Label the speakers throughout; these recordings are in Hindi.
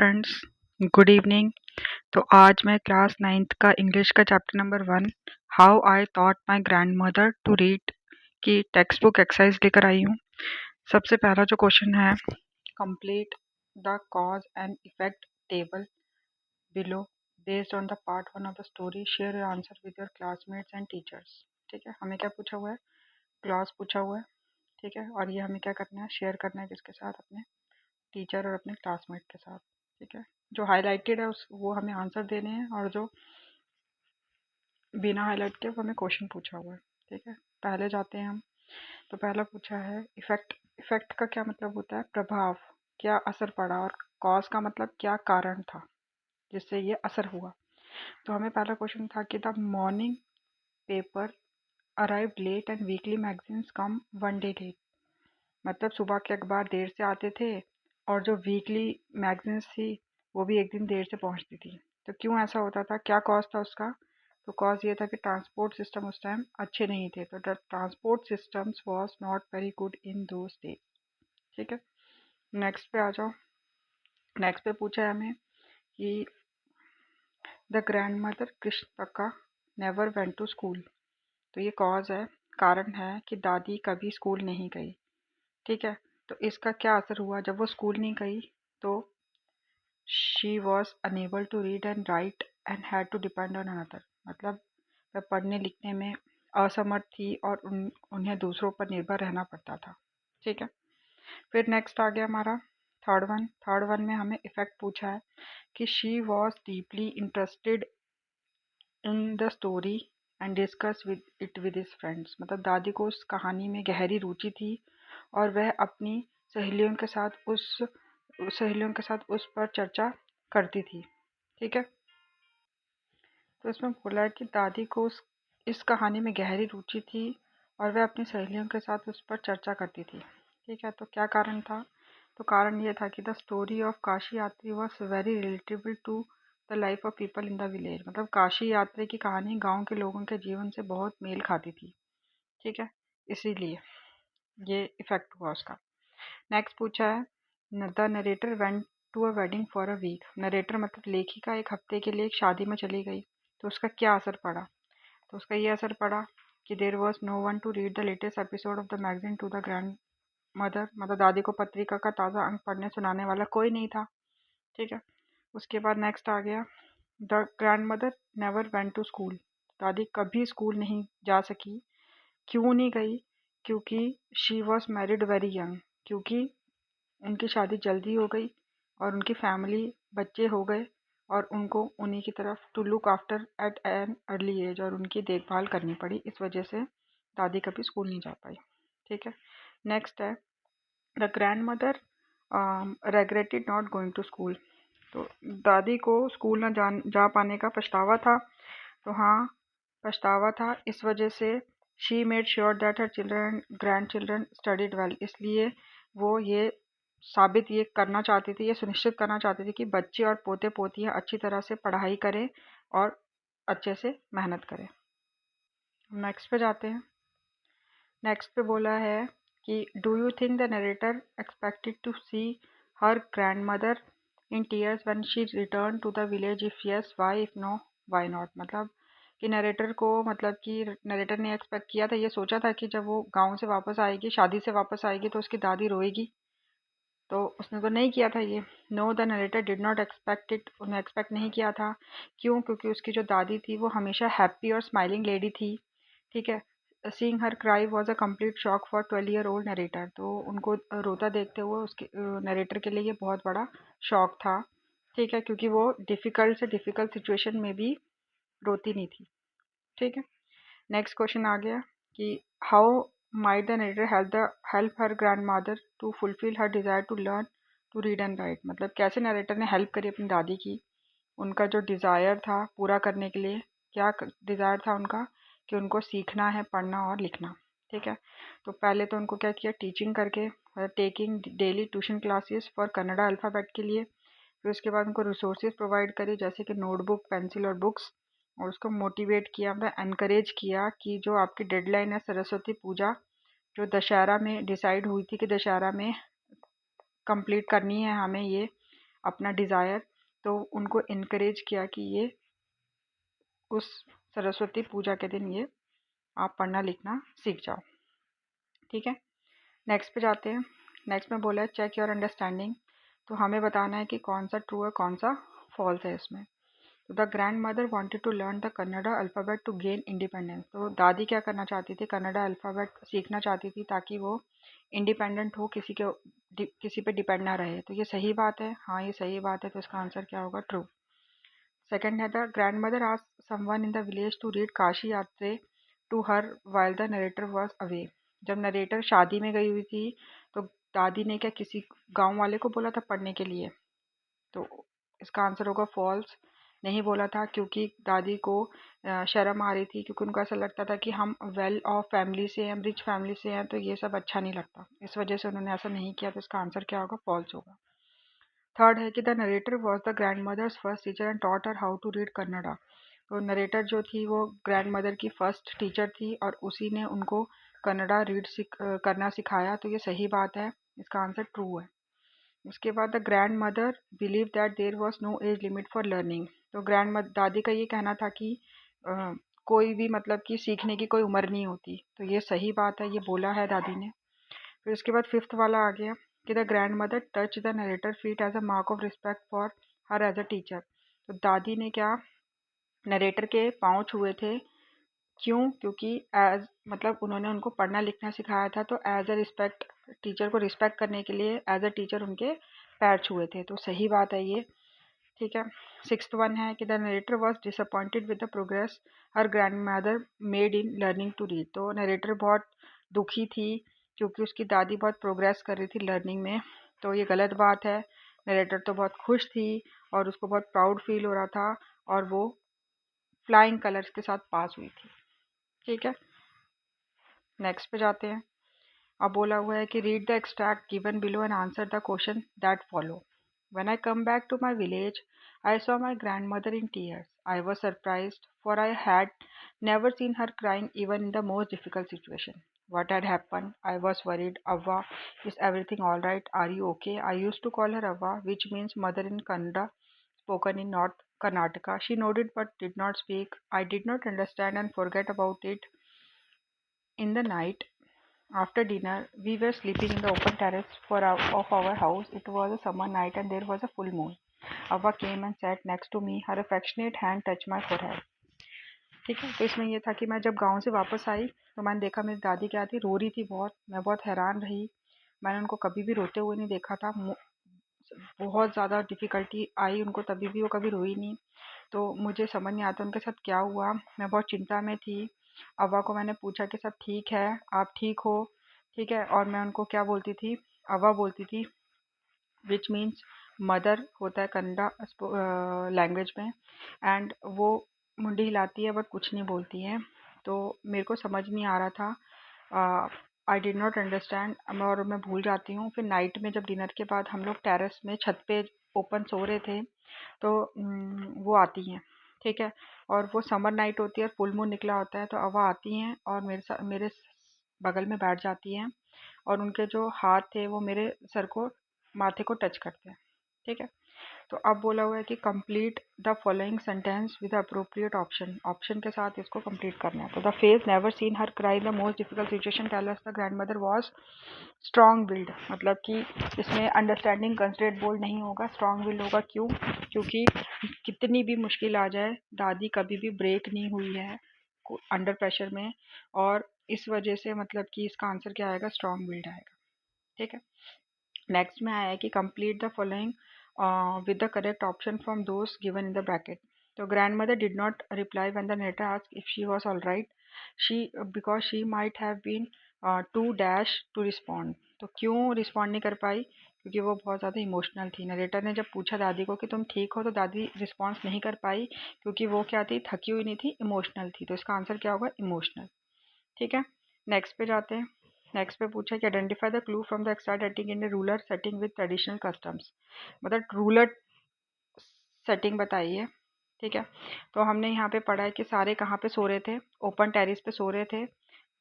Speaker 1: Friends, good evening. तो आज मैं क्लास 9th का इंग्लिश का chapter number 1 how I thought my grandmother to read की टेक्स्ट बुक एक्सरसाइज लेकर आई हूँ। सबसे पहला जो क्वेश्चन है, complete the cause and effect table below based on the part 1 of the story, share your answer with your classmates and teachers. ठीक है, हमें क्या पूछा हुआ है? क्लॉज पूछा हुआ है। ठीक है, और ये हमें क्या करना है? शेयर करना है किसके साथ? अपने टीचर और अपने क्लासमेट के साथ। ठीक है, जो हाईलाइटेड है उस वो हमें आंसर देने हैं, और जो बिना हाईलाइट के वो हमें क्वेश्चन पूछा हुआ है। ठीक है, पहले जाते हैं हम। तो पहला पूछा है इफेक्ट। इफेक्ट का क्या मतलब होता है? प्रभाव, क्या असर पड़ा। और कॉज का मतलब क्या कारण था जिससे ये असर हुआ। तो हमें पहला क्वेश्चन था कि the morning paper arrived late and weekly magazines come one day late. मतलब सुबह के अखबार देर से आते थे, और जो वीकली मैगजीन्स थी वो भी एक दिन देर से पहुंचती थी। तो क्यों ऐसा होता था? क्या कॉज था उसका? तो कॉज ये था कि ट्रांसपोर्ट सिस्टम उस टाइम अच्छे नहीं थे। तो the transport systems was not very good in those days. ठीक है, नेक्स्ट पे आ जाओ। नेक्स्ट पे पूछा है हमें कि the grand mother Krishtakka never went to school. तो ये कॉज है, कारण है कि दादी कभी स्कूल नहीं गई। ठीक है, तो इसका क्या असर हुआ? जब वो स्कूल नहीं गई तो she was unable to read and write and had to depend on another. मतलब वह पढ़ने लिखने में असमर्थ थी और उन्हें दूसरों पर निर्भर रहना पड़ता था। ठीक है, फिर नेक्स्ट आ गया हमारा थर्ड वन। थर्ड वन में हमें इफेक्ट पूछा है कि she was deeply interested in the story and discuss with it with his friends. मतलब दादी को उस कहानी में गहरी रुचि थी और वह अपनी सहेलियों के साथ उस पर चर्चा करती थी। ठीक है, तो इसमें बोला है कि दादी को इस कहानी में गहरी रुचि थी और वह अपनी सहेलियों के साथ उस पर चर्चा करती थी। ठीक है, तो क्या कारण था? तो कारण ये था कि the story of Kashi Yatri was very relatable to the life of people in the village. मतलब काशी यात्री की कहानी गांव के लोगों के जीवन से बहुत मेल खाती थी। ठीक है, इसीलिए ये इफेक्ट हुआ उसका। नेक्स्ट पूछा है the narrator went to a wedding for a week. Narrator मतलब लेखिका एक हफ्ते के लिए एक शादी में चली गई। तो उसका क्या असर पड़ा? तो उसका ये असर पड़ा कि there was no one to read the latest episode of the magazine to the grand mother. मतलब दादी को पत्रिका का ताज़ा अंक पढ़ने सुनाने वाला कोई नहीं था। ठीक है, उसके बाद नेक्स्ट आ गया the grand mother never went to school. दादी कभी स्कूल नहीं जा सकी। क्यों नहीं गई? क्योंकि she was married very young. क्योंकि उनकी शादी जल्दी हो गई और उनकी फैमिली बच्चे हो गए, और उनको उन्हीं की तरफ to look after at an early age, और उनकी देखभाल करनी पड़ी। इस वजह से दादी कभी स्कूल नहीं जा पाई। ठीक है, नेक्स्ट है the grand mother regretted not going to school. तो दादी को स्कूल न जा पाने का पछतावा था। तो हाँ, पछतावा था। इस वजह से she made sure that her children grand children studied well. इसलिए वो ये करना चाहती थी, ये सुनिश्चित करना चाहती थी कि बच्चे और पोते पोतियाँ अच्छी तरह से पढ़ाई करें और अच्छे से मेहनत करें। नेक्स्ट पे जाते हैं। नेक्स्ट पे बोला है कि do you think the narrator expected to see her grand mother in tears when she return to the village? If yes why, if no why not. मतलब कि नरेटर ने एक्सपेक्ट किया था, ये सोचा था कि जब वो गांव से वापस आएगी, शादी से वापस आएगी, तो उसकी दादी रोएगी। तो उसने तो नहीं किया था ये। No, the narrator did not expect it. उन्हें एक्सपेक्ट नहीं किया था। क्यों? क्योंकि उसकी जो दादी थी वो हमेशा हैप्पी और स्माइलिंग लेडी थी। ठीक है, seeing her cry was a complete shock for 12 year old narrator. तो उनको रोता देखते हुए उसके नरेटर के लिए ये बहुत बड़ा शॉक था। ठीक है, क्योंकि वो डिफ़िकल्ट से डिफ़िकल्ट सिचुएशन में भी रोती नहीं थी। ठीक है, नेक्स्ट क्वेश्चन आ गया कि how might the narrator help her grand mother to fulfil her desire to learn to read and write. मतलब कैसे नरेटर ने हेल्प करी अपनी दादी की उनका जो डिज़ायर था पूरा करने के लिए। क्या डिज़ायर था उनका? कि उनको सीखना है पढ़ना और लिखना। ठीक है, तो पहले तो उनको क्या किया? टीचिंग करके, taking daily tuition classes for Kannada alphabet के लिए। फिर उसके बाद उनको रिसोर्सेज प्रोवाइड करे, जैसे कि नोटबुक, पेंसिल और बुक्स। और उसको मोटिवेट किया, मतलब एनकरेज किया कि जो आपकी डेडलाइन है सरस्वती पूजा, जो दशहरा में डिसाइड हुई थी कि दशहरा में कंप्लीट करनी है हमें ये, अपना डिज़ायर, तो उनको इनकरेज किया कि ये उस सरस्वती पूजा के दिन ये आप पढ़ना लिखना सीख जाओ। ठीक है, नेक्स्ट पे जाते हैं। नेक्स्ट में बोला है चेक योर अंडरस्टैंडिंग। तो हमें बताना है कि कौन सा ट्रू है कौन सा फॉल्स है इसमें। तो the grand mother wanted to learn the Kannada alphabet to gain independence. तो दादी क्या करना चाहती थी, कन्नड़ा अल्फ़ाबेट सीखना चाहती थी ताकि वो इंडिपेंडेंट हो, किसी पे डिपेंड ना रहे। तो ये सही बात है, हाँ ये सही बात है, तो इसका आंसर क्या होगा, ट्रू। सेकंड है the grand mother asked someone in the village to read Kashi Yatre to her while the narrator was away. जब नरेटर शादी में गई हुई थी तो दादी ने क्या किसी गांव वाले को बोला था पढ़ने के लिए, तो इसका आंसर होगा फॉल्स। नहीं बोला था क्योंकि दादी को शर्म आ रही थी, क्योंकि उनको ऐसा लगता था कि हम वेल ऑफ फैमिली से हैं, रिच फैमिली से हैं, तो ये सब अच्छा नहीं लगता, इस वजह से उन्होंने ऐसा नहीं किया। तो इसका आंसर क्या होगा, फॉल्स होगा। थर्ड है कि the narrator was the grandmother's first teacher and taught her how to read Kannada. तो नरेटर जो थी वो ग्रैंड मदर की फर्स्ट टीचर थी और उसी ने उनको कन्नड़ा करना सिखाया। तो ये सही बात है, इसका आंसर ट्रू है। उसके बाद the grand mother believe that there was no age limit for learning. तो दादी का ये कहना था कि अ, कोई भी मतलब कि सीखने की कोई उम्र नहीं होती। तो ये सही बात है, ये बोला है दादी ने। फिर उसके बाद फिफ्थ वाला आ गया कि the grand mother touch the narrator feet as a mark of respect for her as a teacher. तो दादी ने क्या नरेटर के पाँव छुए थे, क्यों, क्योंकि एज मतलब उन्होंने उनको पढ़ना लिखना सिखाया था, तो एज अ रिस्पेक्ट, टीचर को रिस्पेक्ट करने के लिए एज अ टीचर उनके पैर छुए थे। तो सही बात है ये। ठीक है, सिक्स्थ वन है कि the narrator was disappointed with the progress her grand mother made in learning to read. तो नरेटर बहुत दुखी थी क्योंकि उसकी दादी बहुत प्रोग्रेस कर रही थी लर्निंग में। तो ये गलत बात है, नरेटर तो बहुत खुश थी और उसको बहुत प्राउड फील हो रहा था और वो फ्लाइंग कलर्स के साथ पास हुई थी। ठीक है, नेक्स्ट पे जाते हैं। अब बोला हुआ है कि read the extract given below and answer the question that follow. When I come back to my village, I saw my grandmother in tears. I was surprised, for I had never seen her crying even in the most difficult situation. What had happened? I was worried. Avva, is everything all right? Are you okay? I used to call her Avva, which means mother in Kannada, spoken in North Karnataka. She nodded but did not speak. I did not understand and forget about it. In the night, after dinner, we were sleeping in the open terrace of our house. It was a summer night and there was a full moon. Abba came and sat next to me. Her affectionate hand touched my forehead. ठीक है, तो इसमें ये था कि मैं जब गांव से वापस आई तो मैंने देखा मेरी दादी क्या थी, रो रही थी बहुत। मैं बहुत हैरान रही, मैंने उनको कभी भी रोते हुए नहीं देखा था। बहुत ज़्यादा डिफ़िकल्टी आई उनको, तभी भी वो कभी रोई नहीं। तो मुझे समझ नहीं आता उनके साथ क्या हुआ, मैं बहुत चिंता में थी। अव्वा को मैंने पूछा कि सब ठीक है, आप ठीक हो? ठीक है, और मैं उनको क्या बोलती थी, अव्वा बोलती थी, विच मीन्स मदर होता है कन्नड़ा लैंग्वेज में। एंड वो मुंडी हिलाती है बट कुछ नहीं बोलती है। तो मेरे को समझ नहीं आ रहा था, आई डिड नॉट अंडरस्टैंड, और मैं भूल जाती हूँ। फिर नाइट में जब डिनर के बाद हम लोग टेरेस में छत पे ओपन सो रहे थे तो वो आती हैं। ठीक है, और वो समर नाइट होती है और फुल मून निकला होता है, तो अवा आती हैं और मेरे बगल में बैठ जाती हैं और उनके जो हाथ थे वो मेरे सर को, माथे को टच करते हैं। ठीक है, तो अब बोला हुआ है कि complete the following sentence with appropriate option. Option के साथ इसको कंप्लीट करना है। तो the face never seen her cry the most difficult situation tell us the grand mother was strong build. मतलब कि इसमें अंडरस्टैंडिंग कंसिडरेट बोल्ड नहीं होगा, स्ट्रॉन्ग बिल्ड होगा। क्यों? क्योंकि कितनी भी मुश्किल आ जाए दादी कभी भी ब्रेक नहीं हुई है अंडर प्रेशर में, और इस वजह से मतलब कि इसका आंसर क्या आएगा, स्ट्रॉन्ग बिल्ड आएगा। ठीक है, नेक्स्ट में आया है कि complete the following with the correct option from those given in the bracket. So grandmother did not reply when the narrator asked if she was all right. Because she might have been too dash to respond. तो क्यों रिस्पॉन्ड नहीं कर पाई? क्योंकि वो बहुत ज़्यादा इमोशनल थी। नरेटर ने जब पूछा दादी को कि तुम ठीक हो, तो दादी रिस्पॉन्स नहीं कर पाई क्योंकि वो क्या थी, थकी हुई नहीं थी, इमोशनल थी। तो इसका आंसर क्या होगा, इमोशनल। ठीक है, नेक्स्ट पे जाते हैं। नेक्स्ट पे पूछा कि identify the clue from the extra setting in the ruler setting with traditional customs. मतलब रूलर सेटिंग बताइए। ठीक है, तो हमने यहाँ पे पढ़ा है कि सारे कहाँ पे सो रहे थे, ओपन टेरिस पे सो रहे थे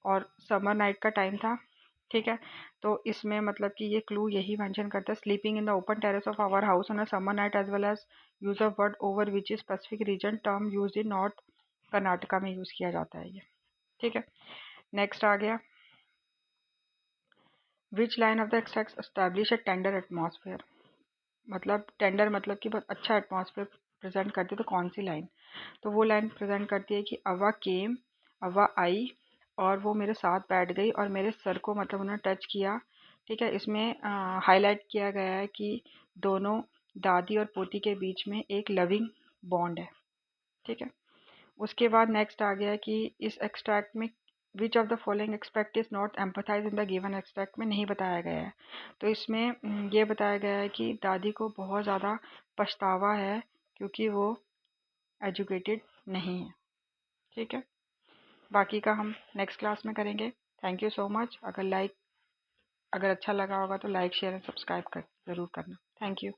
Speaker 1: और समर नाइट का टाइम था। ठीक है। तो इसमें मतलब कि ये क्लू यही मेंशन करता है, sleeping in the open terrace of our house on a summer night as well as use of word over which is specific region term use in north Karnataka में यूज किया जाता है ये। ठीक है। नेक्स्ट आ गया, which line of the extract establish a tender atmosphere, मतलब टेंडर मतलब कि बहुत अच्छा एटमॉस्फेयर प्रेजेंट करती है, तो कौन सी लाइन? तो वो लाइन प्रेजेंट करती है कि अव्वा केम, अव्वा आई, और वो मेरे साथ बैठ गई और मेरे सर को मतलब उन्होंने टच किया। ठीक है। इसमें हाईलाइट किया गया है कि दोनों दादी और पोती के बीच में एक लविंग बॉन्ड है। ठीक है। उसके बाद नेक्स्ट आ गया कि इस एक्सट्रैक्ट में which of the following expect is not empathize in the given extract में नहीं बताया गया है। तो इसमें ये बताया गया है कि दादी को बहुत ज़्यादा पछतावा है क्योंकि वो एजुकेटेड नहीं है। ठीक है। बाकी का हम नेक्स्ट क्लास में करेंगे। Thank you so much. अगर अच्छा लगा होगा तो लाइक शेयर एंड सब्सक्राइब कर ज़रूर करना। Thank you.